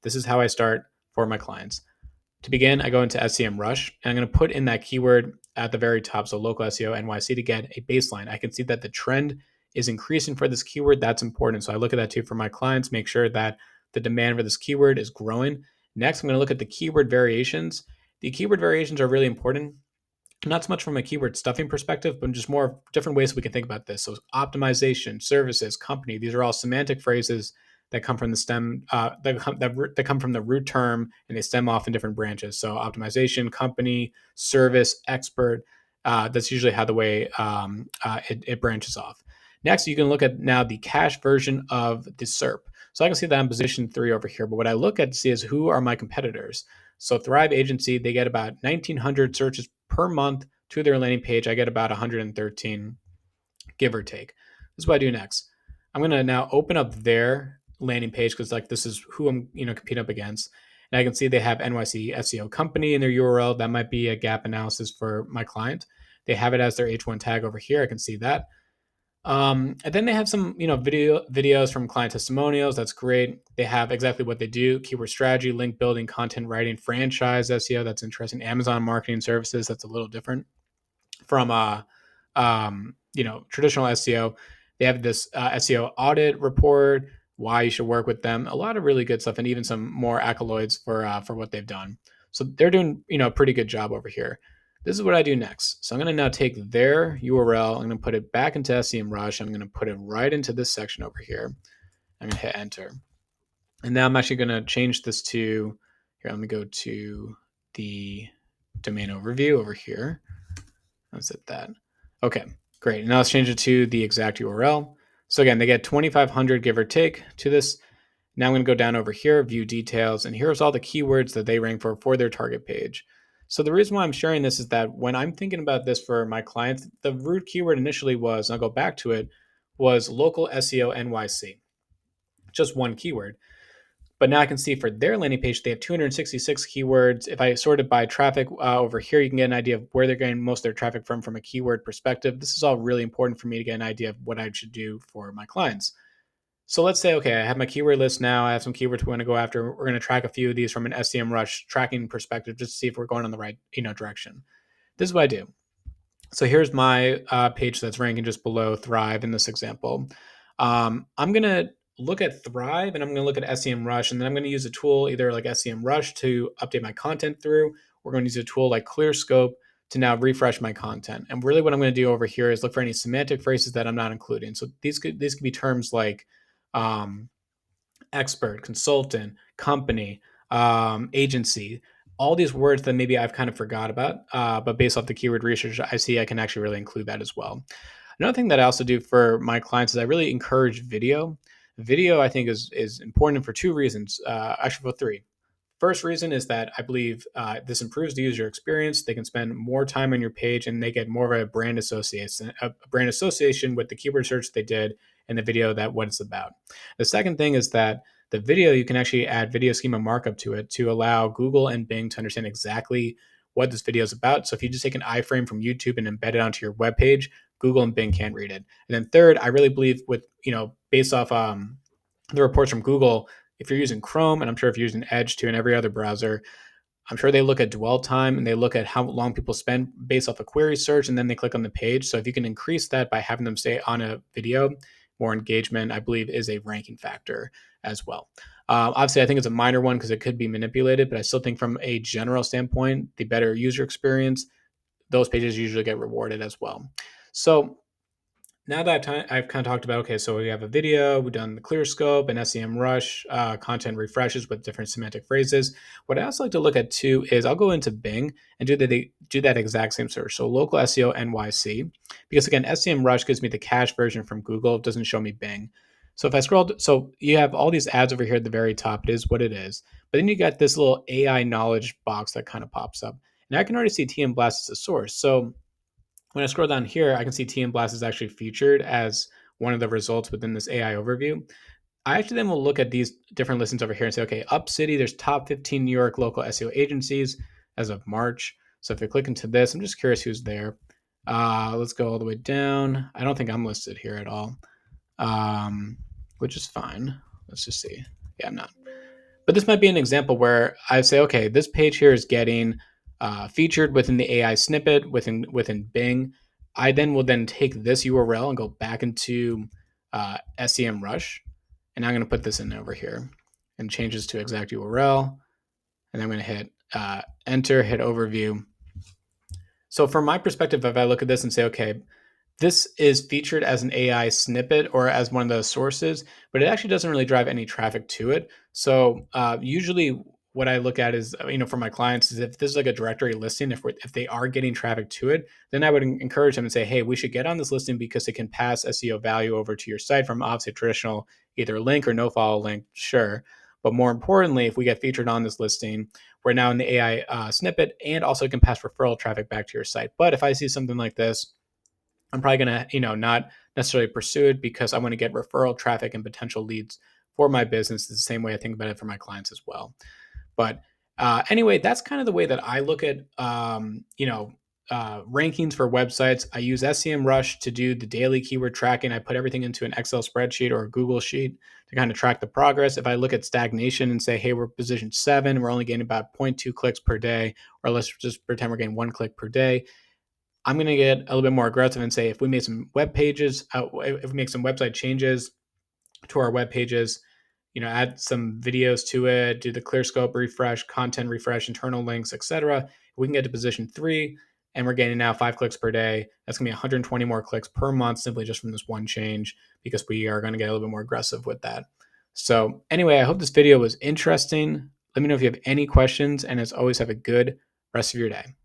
This is how I start for my clients. To begin, I go into SEMRush, and I'm going to put in that keyword at the very top, so local SEO NYC, to get a baseline. I can see that the trend is increasing for this keyword. That's important. So I look at that too for my clients, make sure that the demand for this keyword is growing. Next, I'm going to look at the keyword variations. The keyword variations are really important, not so much from a keyword stuffing perspective, but just more different ways we can think about this. So optimization, services, company, these are all semantic phrases that come from the stem, that come from the root term, and they stem off in different branches. So optimization, company, service, expert, that's usually how the way it branches off. Next, you can look at now the cache version of the SERP. So I can see that I'm position 3 over here, but what I look at to see is who are my competitors. So Thrive Agency, they get about 1,900 searches per month to their landing page. I get about 113, give or take. This is what I do next. I'm going to now open up their landing page because like this is who I'm competing up against. And I can see they have NYC SEO company in their URL. That might be a gap analysis for my client. They have it as their H1 tag over here. I can see that. And then they have some, videos from client testimonials. That's great. They have exactly what they do: keyword strategy, link building, content writing, franchise SEO. That's interesting. Amazon marketing services. That's a little different from traditional SEO. They have this SEO audit report, why you should work with them. A lot of really good stuff, and even some more accolades for what they've done. So they're doing a pretty good job over here. This is what I do next. So I'm going to now take their URL. I'm going to put it back into SEMrush. I'm going to put it right into this section over here. I'm going to hit enter. And now I'm actually going to change this to, here, let me go to the domain overview over here. Let's hit that. Okay, great. Now let's change it to the exact URL. So again, they get 2,500 give or take to this. Now I'm going to go down over here, view details, and here's all the keywords that they rank for their target page. So the reason why I'm sharing this is that when I'm thinking about this for my clients, the root keyword initially was, and I'll go back to it, was local SEO NYC, just one keyword. But now I can see for their landing page, they have 266 keywords. If I sort it by traffic over here, you can get an idea of where they're getting most of their traffic from a keyword perspective. This is all really important for me to get an idea of what I should do for my clients. So let's say, okay, I have my keyword list now. I have some keywords we want to go after. We're going to track a few of these from an SEMrush tracking perspective, just to see if we're going in the right direction. This is what I do. So here's my page that's ranking just below Thrive in this example. I'm going to look at Thrive, and I'm going to look at SEMrush, and then I'm going to use a tool either like SEMrush to update my content through. We're going to use a tool like ClearScope to now refresh my content. And really what I'm going to do over here is look for any semantic phrases that I'm not including. So these could be terms like expert, consultant, company, agency, all these words that maybe I've kind of forgot about, but based off the keyword research I see, I can actually really include that as well. Another thing that I also do for my clients is I really encourage video. Video, I think, is important for two reasons, actually for three. First reason is that I believe this improves the user experience. They can spend more time on your page, and they get more of a brand association with the keyword search they did and the video that what it's about. The second thing is that the video, you can actually add video schema markup to it to allow Google and Bing to understand exactly what this video is about. So if you just take an iframe from YouTube and embed it onto your web page, Google and Bing can't read it. And then third, I really believe with, based off the reports from Google, if you're using Chrome, and I'm sure if you're using Edge too, and every other browser, I'm sure they look at dwell time and they look at how long people spend based off a query search, and then they click on the page. So if you can increase that by having them stay on a video, more engagement, I believe, is a ranking factor as well. Obviously, I think it's a minor one because it could be manipulated, but I still think from a general standpoint, the better user experience, those pages usually get rewarded as well. So now that I've kind of talked about, okay, so we have a video, we've done the ClearScope and SEMrush content refreshes with different semantic phrases. What I also like to look at too is I'll go into Bing and do that exact same search. So local SEO NYC, because again, SEMrush gives me the cache version from Google. It doesn't show me Bing. So if I scroll, so you have all these ads over here at the very top. It is what it is. But then you got this little AI knowledge box that kind of pops up. And I can already see TM Blast as a source. So when I scroll down here, I can see TM Blast is actually featured as one of the results within this AI overview. I actually then will look at these different listings over here and say, okay, Up City, there's top 15 New York local SEO agencies as of March. So if I click into this, I'm just curious who's there. Let's go all the way down. I don't think I'm listed here at all, which is fine. Let's just see. Yeah, I'm not. But this might be an example where I say, okay, this page here is getting featured within the AI snippet within Bing. I then will then take this URL and go back into SEMRush, and I'm going to put this in over here and change this to exact URL, and I'm going to hit enter, hit overview. So from my perspective, if I look at this and say, okay, this is featured as an AI snippet or as one of those sources, but it actually doesn't really drive any traffic to it. So usually, what I look at is, for my clients, is if this is like a directory listing, if they are getting traffic to it, then I would encourage them and say, hey, we should get on this listing because it can pass SEO value over to your site from obviously traditional either link or no follow link, sure. But more importantly, if we get featured on this listing, we're now in the AI snippet, and also can pass referral traffic back to your site. But if I see something like this, I'm probably going to, not necessarily pursue it because I want to get referral traffic and potential leads for my business. The same way I think about it for my clients as well. But anyway, that's kind of the way that I look at, rankings for websites. I use SEMrush to do the daily keyword tracking. I put everything into an Excel spreadsheet or a Google sheet to kind of track the progress. If I look at stagnation and say, hey, we're position 7, we're only getting about 0.2 clicks per day, or let's just pretend we're getting 1 click per day, I'm going to get a little bit more aggressive and say, if we made some web pages, if we make some website changes to our web pages, add some videos to it, do the clear scope refresh, content refresh, internal links, etc. We can get to position 3, and we're getting now 5 clicks per day. That's going to be 120 more clicks per month simply just from this one change, because we are going to get a little bit more aggressive with that. So anyway, I hope this video was interesting. Let me know if you have any questions, and as always, have a good rest of your day.